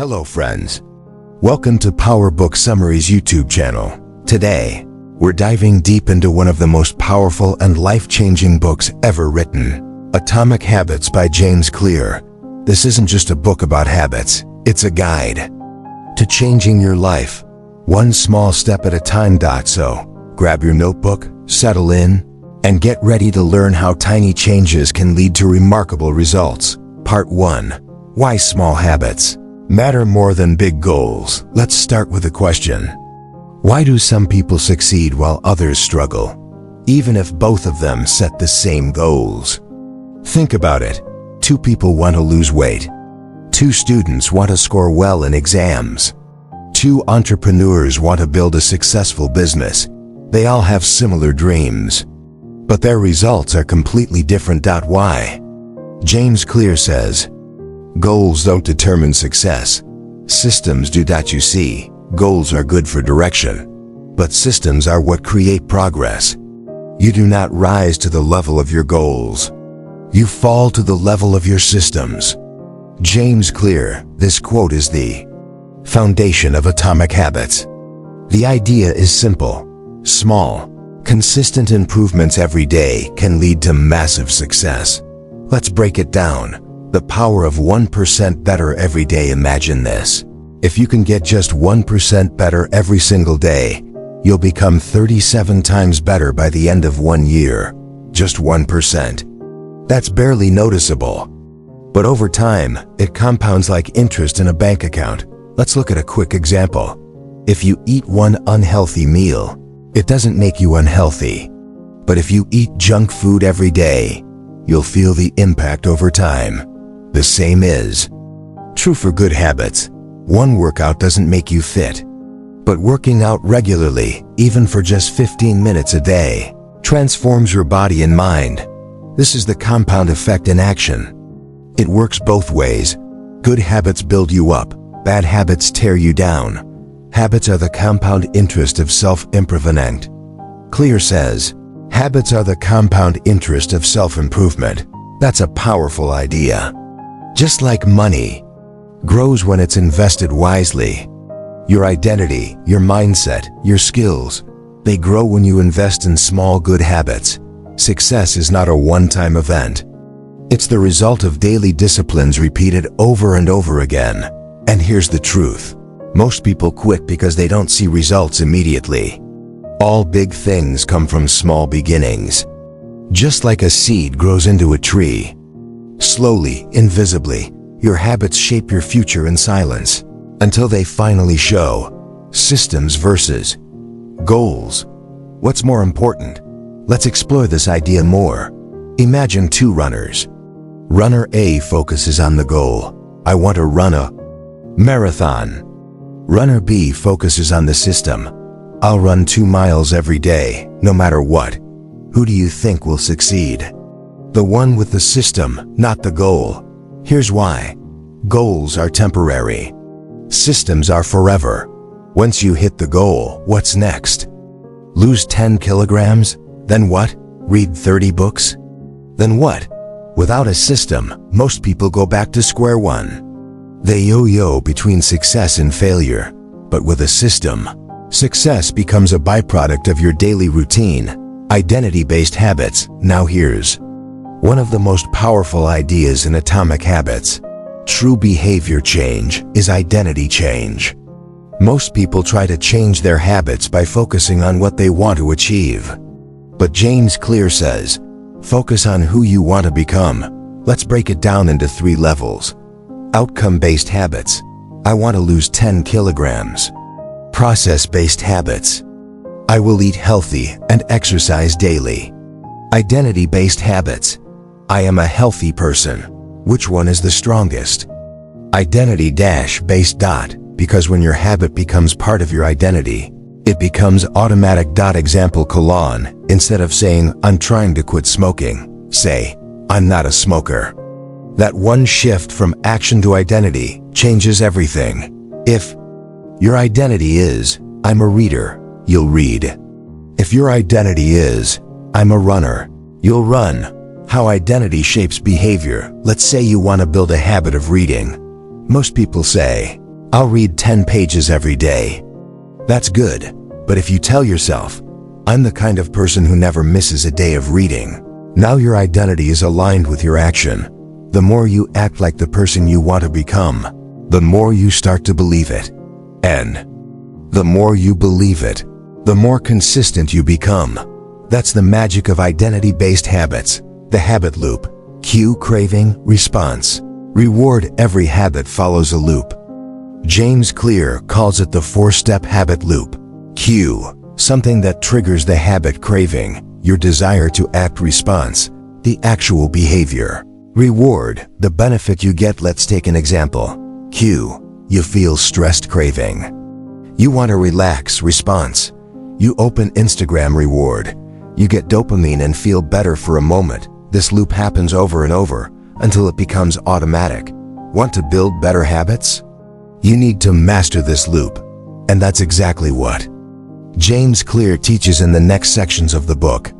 Hello friends. Welcome to Power Book Summaries YouTube channel. Today, we're diving deep into one of the most powerful and life-changing books ever written, Atomic Habits by James Clear. This isn't just a book about habits, it's a guide to changing your life, one small step at a time. So, grab your notebook, settle in, and get ready to learn how tiny changes can lead to remarkable results. Part 1. Why small habits matter more than big goals. Let's start with a question. Why do some people succeed while others struggle, even if both of them set the same goals? Think about it. Two people want to lose weight. Two students want to score well in exams. Two entrepreneurs want to build a successful business. They all have similar dreams, but their results are completely different. Why? James Clear says, goals don't determine success. Systems do. You see, goals are good for direction, but systems are what create progress. You do not rise to the level of your goals. You fall to the level of your systems. James Clear. This quote is the foundation of Atomic Habits. The idea is simple. Small, consistent improvements every day can lead to massive success. Let's break it down. The power of 1% better every day. Imagine this. If you can get just 1% better every single day, you'll become 37 times better by the end of 1 year. Just 1%. That's barely noticeable. But over time, it compounds like interest in a bank account. Let's look at a quick example. If you eat one unhealthy meal, it doesn't make you unhealthy. But if you eat junk food every day, you'll feel the impact over time. The same is true for good habits. One workout doesn't make you fit, but working out regularly, even for just 15 minutes a day, transforms your body and mind. This is the compound effect in action. It works both ways. Good habits build you up, bad habits tear you down. Habits are the compound interest of self-improvement. Clear says, habits are the compound interest of self-improvement. That's a powerful idea. Just like money grows when it's invested wisely, your identity, your mindset, your skills, they grow when you invest in small good habits. Success is not a one-time event. It's the result of daily disciplines repeated over and over again. And here's the truth. Most people quit because they don't see results immediately. All big things come from small beginnings. Just like a seed grows into a tree. Slowly, invisibly, your habits shape your future in silence, until they finally show. Systems versus goals. What's more important? Let's explore this idea more. Imagine two runners. Runner A focuses on the goal. I want to run a marathon. Runner B focuses on the system. I'll run 2 miles every day, no matter what. Who do you think will succeed? The one with the system, not the goal. Here's why. Goals are temporary. Systems are forever. Once you hit the goal, what's next? Lose 10 kilograms? Then what? Read 30 books? Then what? Without a system, most people go back to square one. They yo-yo between success and failure. But with a system, success becomes a byproduct of your daily routine. Identity-based habits. Now here's one of the most powerful ideas in Atomic Habits. True behavior change is identity change. Most people try to change their habits by focusing on what they want to achieve. But James Clear says, focus on who you want to become. Let's break it down into 3 levels. Outcome-based habits. I want to lose 10 kilograms. Process-based habits. I will eat healthy and exercise daily. Identity-based habits. I am a healthy person. Which one is the strongest? Identity-based. Because when your habit becomes part of your identity, it becomes automatic. Example colon. Instead of saying, I'm trying to quit smoking, say, I'm not a smoker. That one shift from action to identity changes everything. If your identity is, I'm a reader, you'll read. If your identity is, I'm a runner, you'll run. How identity shapes behavior. Let's say you want to build a habit of reading. Most people say, I'll read 10 pages every day. That's good, but if you tell yourself, I'm the kind of person who never misses a day of reading, now your identity is aligned with your action. The more you act like the person you want to become, the more you start to believe it. And the more you believe it, the more consistent you become. That's the magic of identity-based habits. The habit loop. Cue, craving, response. Reward. Every habit follows a loop. James Clear calls it the 4-step habit loop. Cue, something that triggers the habit craving, your desire to act. Response, the actual behavior. Reward, the benefit you get. Let's take an example. Cue, you feel stressed. Craving, you want to relax. Response, you open Instagram. Reward, you get dopamine and feel better for a moment. This loop happens over and over until it becomes automatic. Want to build better habits? You need to master this loop. And that's exactly what James Clear teaches in the next sections of the book.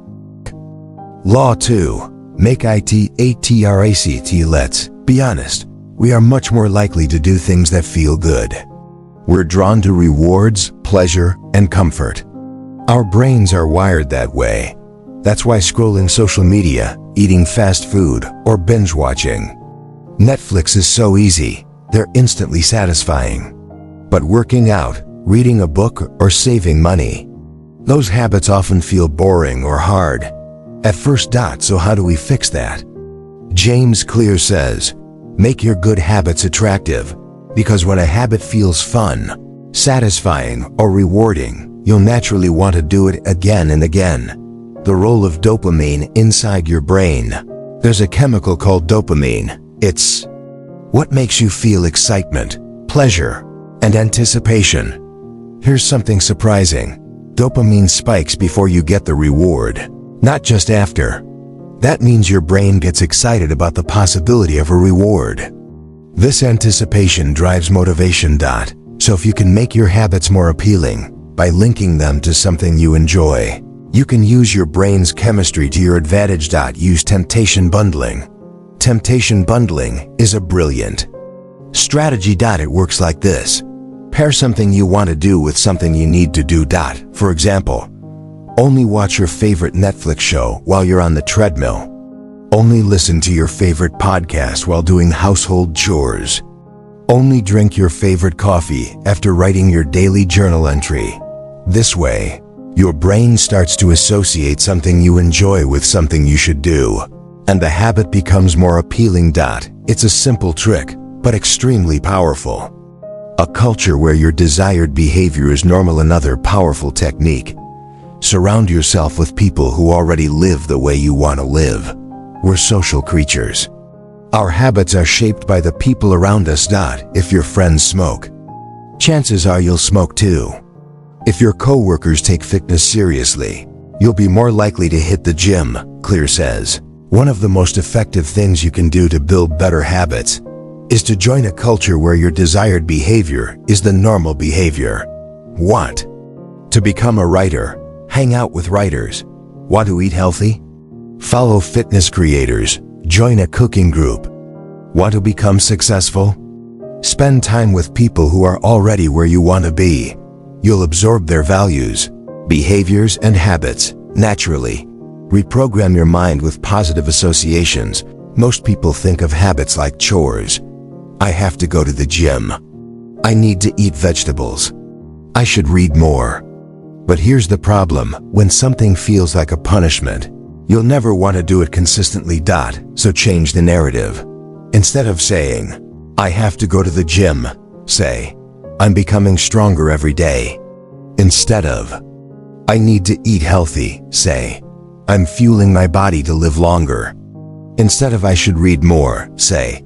Law 2. Make it attract. Let's be honest. We are much more likely to do things that feel good. We're drawn to rewards, pleasure, and comfort. Our brains are wired that way. That's why scrolling social media, eating fast food, or binge watching Netflix is so easy. They're instantly satisfying. But working out, reading a book, or saving money, those habits often feel boring or hard at first. So how do we fix that? James Clear says, make your good habits attractive, because when a habit feels fun, satisfying, or rewarding, you'll naturally want to do it again and again. The role of dopamine inside your brain. There's a chemical called dopamine. It's what makes you feel excitement, pleasure, and anticipation. Here's something surprising. Dopamine spikes before you get the reward, not just after. That means your brain gets excited about the possibility of a reward. This anticipation drives motivation. So if you can make your habits more appealing by linking them to something you enjoy, you can use your brain's chemistry to your advantage. Use temptation bundling. Temptation bundling is a brilliant strategy. It works like this. Pair something you want to do with something you need to do. For example, only watch your favorite Netflix show while you're on the treadmill. Only listen to your favorite podcast while doing household chores. Only drink your favorite coffee after writing your daily journal entry. This way, your brain starts to associate something you enjoy with something you should do, and the habit becomes more appealing. It's a simple trick, but extremely powerful. A culture where your desired behavior is normal. Another powerful technique. Surround yourself with people who already live the way you want to live. We're social creatures. Our habits are shaped by the people around us. If your friends smoke, chances are you'll smoke too. If your coworkers take fitness seriously, you'll be more likely to hit the gym. Clear says, one of the most effective things you can do to build better habits is to join a culture where your desired behavior is the normal behavior. Want to become a writer? Hang out with writers. Want to eat healthy? Follow fitness creators. Join a cooking group. Want to become successful? Spend time with people who are already where you want to be. You'll absorb their values, behaviors, and habits naturally. Reprogram your mind with positive associations. Most people think of habits like chores. I have to go to the gym. I need to eat vegetables. I should read more. But here's the problem. When something feels like a punishment, you'll never want to do it consistently. So change the narrative. Instead of saying, I have to go to the gym, say, I'm becoming stronger every day. Instead of, I need to eat healthy, say, I'm fueling my body to live longer. Instead of I should read more, say,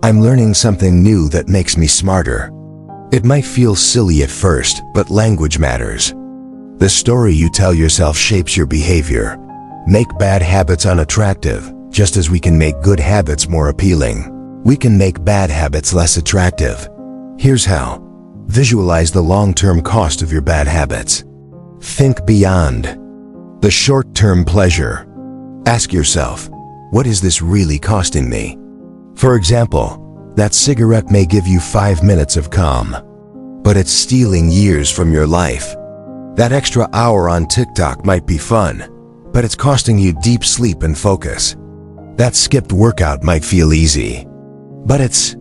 I'm learning something new that makes me smarter. It might feel silly at first, but language matters. The story you tell yourself shapes your behavior. Make bad habits unattractive, just as we can make good habits more appealing. We can make bad habits less attractive. Here's how. Visualize the long-term cost of your bad habits. Think beyond the short-term pleasure. Ask yourself, what is this really costing me? For example, that cigarette may give you 5 minutes of calm, but it's stealing years from your life. That extra hour on TikTok might be fun, but it's costing you deep sleep and focus. That skipped workout might feel easy, but it's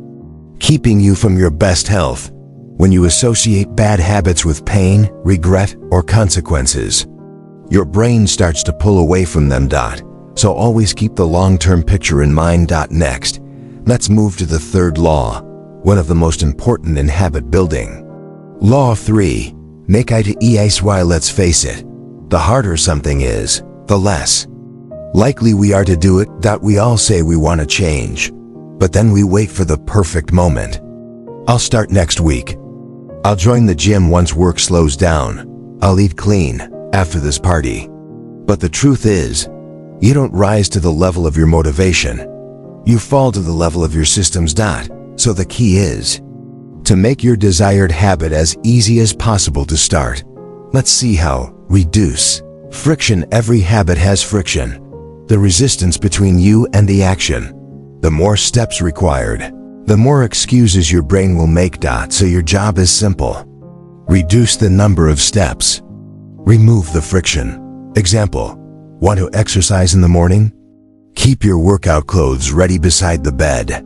keeping you from your best health. When you associate bad habits with pain, regret, or consequences, your brain starts to pull away from them. So always keep the long-term picture in mind. Next, let's move to the third law, one of the most important in habit building. Law 3. Make it easy. Let's face it, the harder something is, the less likely we are to do it. We all say we want to change, but then we wait for the perfect moment. I'll start next week. I'll join the gym once work slows down. I'll eat clean after this party. But the truth is, you don't rise to the level of your motivation. You fall to the level of your systems. So the key is to make your desired habit as easy as possible to start. Let's see how. Reduce friction. Every habit has friction, the resistance between you and the action. The more steps required, the more excuses your brain will make. So your job is simple. Reduce the number of steps. Remove the friction. Example, want to exercise in the morning? Keep your workout clothes ready beside the bed.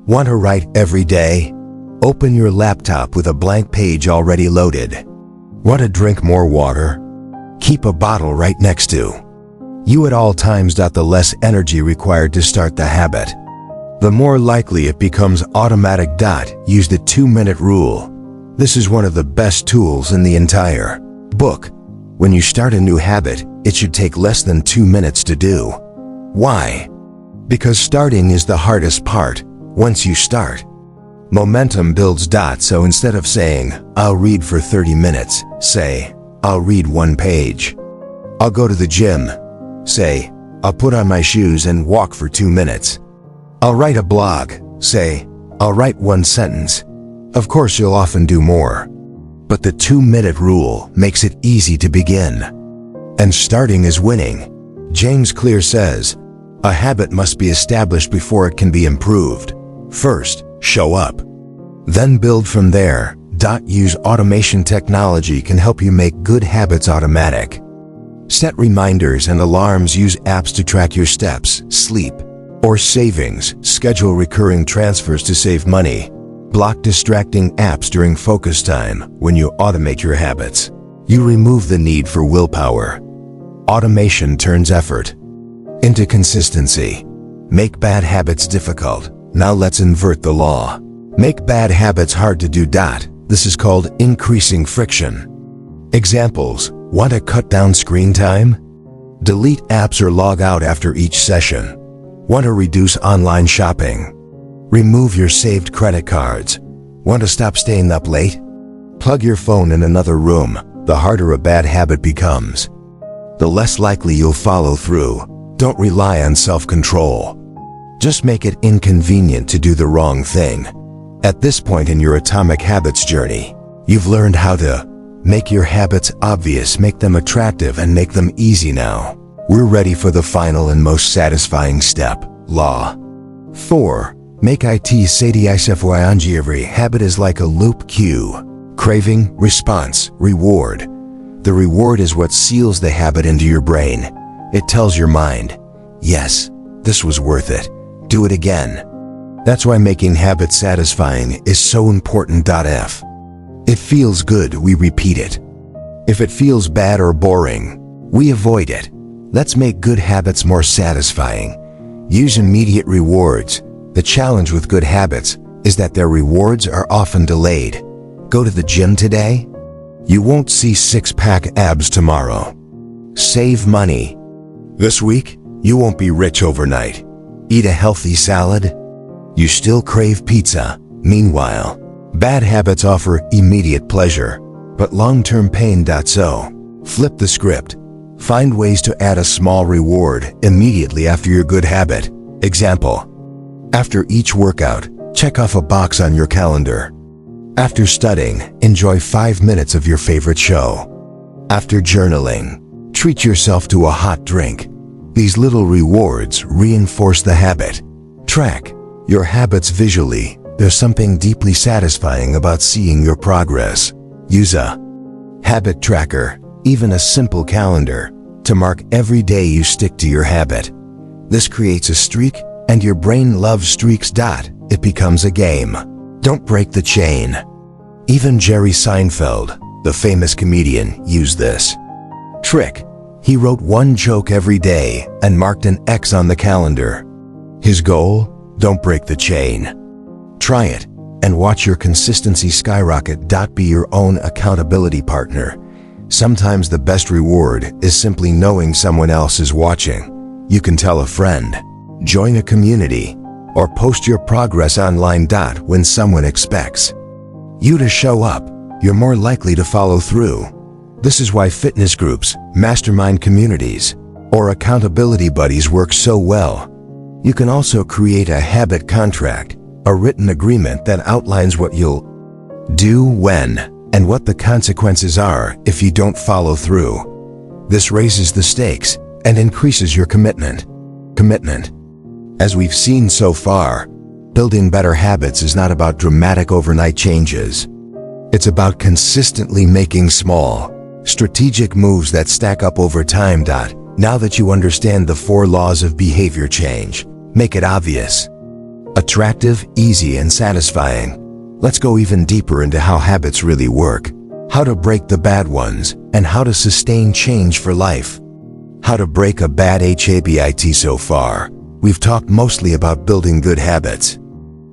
Want to write every day? Open your laptop with a blank page already loaded. Want to drink more water? Keep a bottle right next to you at all times. The less energy required to start the habit, the more likely it becomes automatic. Use the 2-minute rule. This is one of the best tools in the entire book. When you start a new habit, it should take less than 2 minutes to do. Why? Because starting is the hardest part. Once you start, momentum builds. So instead of saying, I'll read for 30 minutes, say, I'll read 1 page. I'll go to the gym. Say, I'll put on my shoes and walk for 2 minutes. I'll write a blog. Say, I'll write 1 sentence. Of course, you'll often do more, but the 2-minute rule makes it easy to begin. And starting is winning. James Clear says, a habit must be established before it can be improved. First, show up. Then build from there. Use automation. Technology can help you make good habits automatic. Set reminders and alarms. Use apps to track your steps, sleep, or savings. Schedule recurring transfers to save money. Block distracting apps during focus time. When you automate your habits, you remove the need for willpower. Automation turns effort into consistency. Make bad habits difficult. Now let's invert the law. Make bad habits hard to do. This is called increasing friction. Examples, want to cut down screen time? Delete apps or log out after each session. Want to reduce online shopping? Remove your saved credit cards. Want to stop staying up late? Plug your phone in another room. The harder a bad habit becomes, the less likely you'll follow through. Don't rely on self-control. Just make it inconvenient to do the wrong thing. At this point in your atomic habits journey, you've learned how to make your habits obvious, make them attractive, and make them easy. Now, we're ready for the final and most satisfying step. Law 4. Make it satisfying. Every habit is like a loop. Cue, craving, response, reward. The reward is what seals the habit into your brain. It tells your mind, yes, this was worth it. Do it again. That's why making habits satisfying is so important. If it feels good, we repeat it. If it feels bad or boring, we avoid it. Let's make good habits more satisfying. Use immediate rewards. The challenge with good habits is that their rewards are often delayed. Go to the gym today? You won't see 6-pack abs tomorrow. Save money. This week, you won't be rich overnight. Eat a healthy salad? You still crave pizza. Meanwhile, bad habits offer immediate pleasure, but long-term pain. So, flip the script. Find ways to add a small reward immediately after your good habit. Example, after each workout, check off a box on your calendar. After studying, enjoy 5 minutes of your favorite show. After journaling, treat yourself to a hot drink. These little rewards reinforce the habit. Track your habits visually. There's something deeply satisfying about seeing your progress. Use a habit tracker, even a simple calendar, to mark every day you stick to your habit. This creates a streak, and your brain loves streaks. It becomes a game. Don't break the chain. Even Jerry Seinfeld, the famous comedian, used this trick. He wrote one joke every day and marked an X on the calendar. His goal? Don't break the chain. Try it and watch your consistency skyrocket. Be your own accountability partner. Sometimes the best reward is simply knowing someone else is watching. You can tell a friend, join a community, or post your progress online. When someone expects you to show up, you're more likely to follow through. This is why fitness groups, mastermind communities, or accountability buddies work so well. You can also create a habit contract, a written agreement that outlines what you'll do when and what the consequences are if you don't follow through. This raises the stakes and increases your commitment. As we've seen so far, building better habits is not about dramatic overnight changes. It's about consistently making small, strategic moves that stack up over time. Now that you understand the 4 laws of behavior change, make it obvious, attractive, easy, and satisfying. Let's go even deeper into how habits really work, how to break the bad ones, and how to sustain change for life. How to break a bad habit. So far, we've talked mostly about building good habits.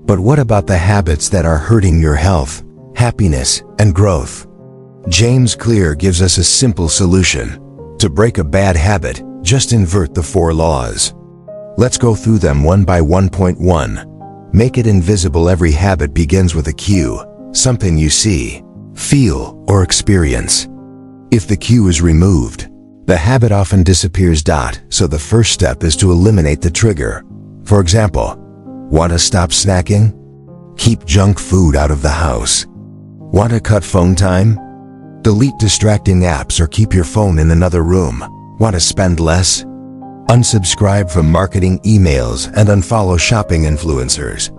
But what about the habits that are hurting your health, happiness, and growth? James Clear gives us a simple solution. To break a bad habit, just invert the 4 laws. Let's go through them one by one. Point 1. Make it invisible. Every habit begins with a cue, something you see, feel, or experience. If the cue is removed, the habit often disappears. So the first step is to eliminate the trigger. For example, want to stop snacking? Keep junk food out of the house. Want to cut phone time? Delete distracting apps or keep your phone in another room. Want to spend less? Unsubscribe from marketing emails and unfollow shopping influencers.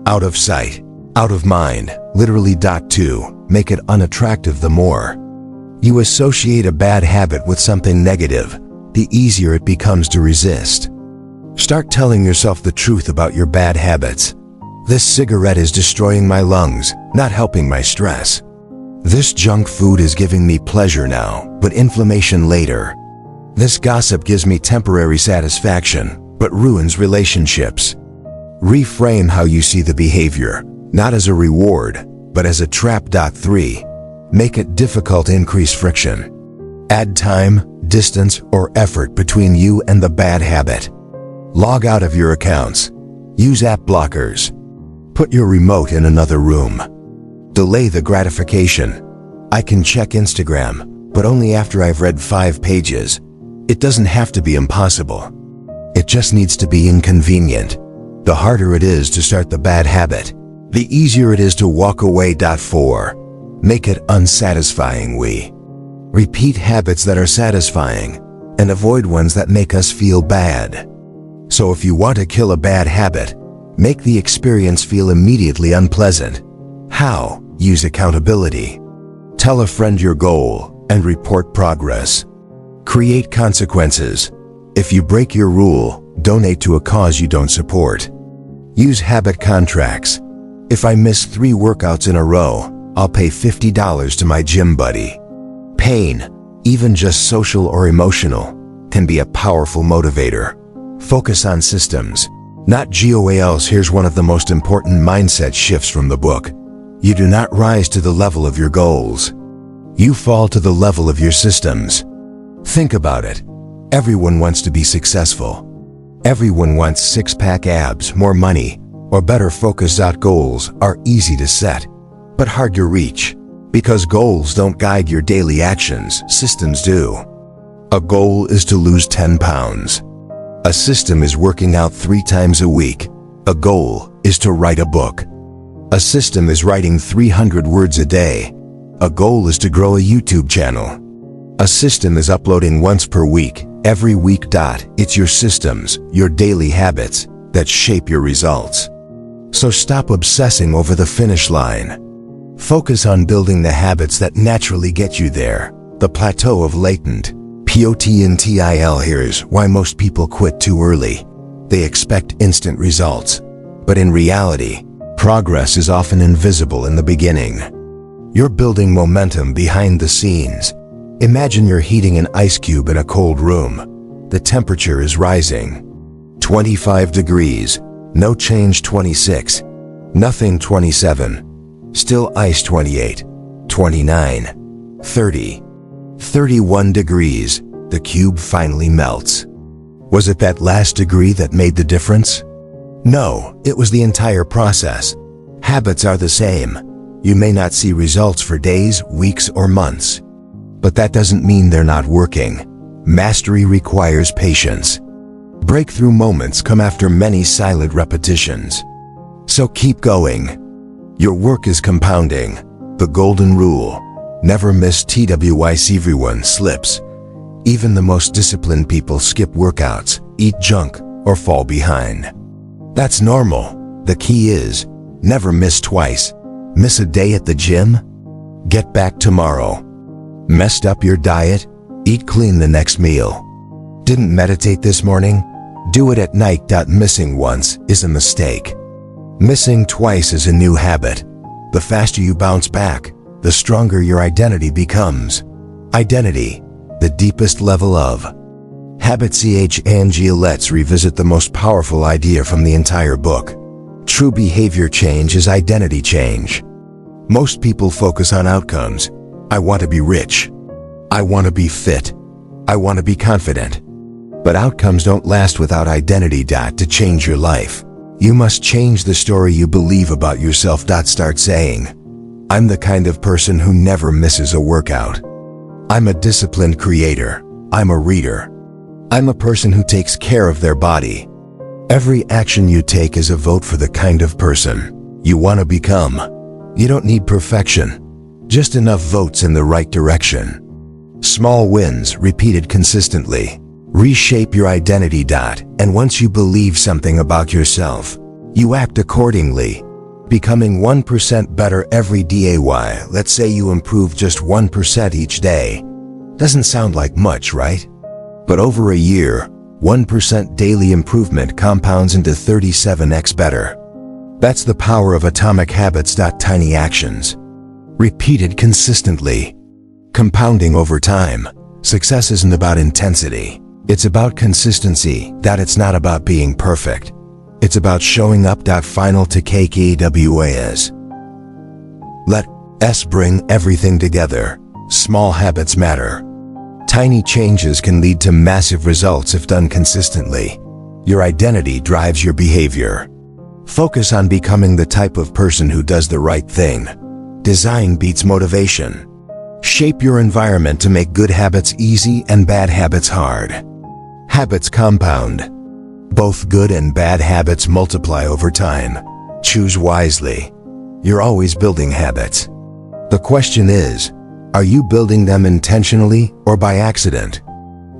Out of sight, out of mind, literally. 2. Make it unattractive. The more you associate a bad habit with something negative, the easier it becomes to resist. Start telling yourself the truth about your bad habits. This cigarette is destroying my lungs, not helping my stress. This junk food is giving me pleasure now, but inflammation later. This gossip gives me temporary satisfaction, but ruins relationships. Reframe how you see the behavior, not as a reward, but as a trap. 3. Make it difficult. Increase friction. Add time, distance, or effort between you and the bad habit. Log out of your accounts. Use app blockers. Put your remote in another room. Delay the gratification. I can check Instagram, but only after I've read 5 pages. It doesn't have to be impossible. It just needs to be inconvenient. The harder it is to start the bad habit, the easier it is to walk away. 4. Make it unsatisfying. We repeat habits that are satisfying and avoid ones that make us feel bad. So if you want to kill a bad habit, make the experience feel immediately unpleasant. How? Use accountability. Tell a friend your goal and report progress. Create consequences. If you break your rule, donate to a cause you don't support. Use habit contracts. If I miss 3 workouts in a row, I'll pay $50 to my gym buddy. Pain, even just social or emotional, can be a powerful motivator. Focus on systems, not goals. Here's one of the most important mindset shifts from the book. You do not rise to the level of your goals. You fall to the level of your systems. Think about it. Everyone wants to be successful. Everyone wants 6-pack abs, more money, or better focus. Goals are easy to set, but hard to reach, because goals don't guide your daily actions, systems do. A goal is to lose 10 pounds. A system is working out 3 times a week. A goal is to write a book. A system is writing 300 words a day. A goal is to grow a YouTube channel. A system is uploading once per week, every week. It's your systems, your daily habits, that shape your results. So stop obsessing over the finish line. Focus on building the habits that naturally get you there. The plateau of latent potential. Here's why most people quit too early. They expect instant results. But in reality, progress is often invisible in the beginning. You're building momentum behind the scenes. Imagine you're heating an ice cube in a cold room. The temperature is rising. 25 degrees, no change 26, nothing 27, still ice 28, 29, 30, 31 degrees, the cube finally melts. Was it that last degree that made the difference? No, it was the entire process. Habits are the same. You may not see results for days, weeks, or months. But that doesn't mean they're not working. Mastery requires patience. Breakthrough moments come after many silent repetitions. So keep going. Your work is compounding. The golden rule: never miss TWIC. Everyone slips. Even the most disciplined people skip workouts, eat junk, or fall behind. That's normal. The key is, never miss twice. Miss a day at the gym? Get back tomorrow. Messed up your diet? Eat clean the next meal. Didn't meditate this morning? Do it at night. Missing once is a mistake. Missing twice is a new habit. The faster you bounce back, the stronger your identity becomes. Identity, the deepest level of habit. Let's revisit the most powerful idea from the entire book. True behavior change is identity change. Most people focus on outcomes. I want to be rich. I want to be fit. I want to be confident. But outcomes don't last without identity. To change your life, you must change the story you believe about yourself. Start saying, I'm the kind of person who never misses a workout. I'm a disciplined creator. I'm a reader. I'm a person who takes care of their body. Every action you take is a vote for the kind of person you want to become. You don't need perfection, just enough votes in the right direction. Small wins repeated consistently reshape your identity. And once you believe something about yourself, you act accordingly. Becoming 1% better every day. Let's say you improve just 1% each day. Doesn't sound like much, right? But over a year, 1% daily improvement compounds into 37x better. That's the power of atomic habits. Tiny actions, repeated consistently, compounding over time. Success isn't about intensity. It's about consistency. It's not about being perfect. It's about showing up. Final takeaways. Let's bring everything together. Small habits matter. Tiny changes can lead to massive results if done consistently. Your identity drives your behavior. Focus on becoming the type of person who does the right thing. Design beats motivation. Shape your environment to make good habits easy and bad habits hard. Habits compound. Both good and bad habits multiply over time. Choose wisely. You're always building habits. The question is, are you building them intentionally or by accident?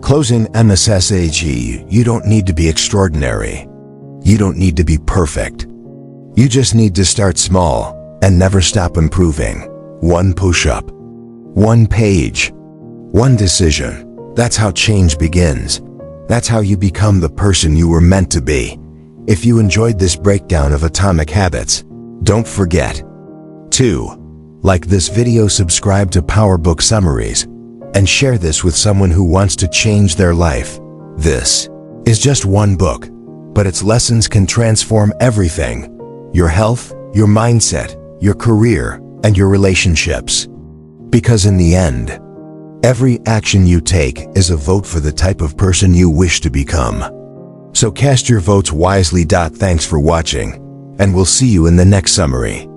Closing MSSAG, you don't need to be extraordinary. You don't need to be perfect. You just need to start small and never stop improving. One push-up, one page, one decision. That's how change begins. That's how you become the person you were meant to be. If you enjoyed this breakdown of atomic habits, don't forget to like this video, subscribe to PowerBook Summaries, and share this with someone who wants to change their life. This is just one book, but its lessons can transform everything: your health, your mindset, your career, and your relationships. Because in the end, every action you take is a vote for the type of person you wish to become. So cast your votes wisely. Thanks for watching, and we'll see you in the next summary.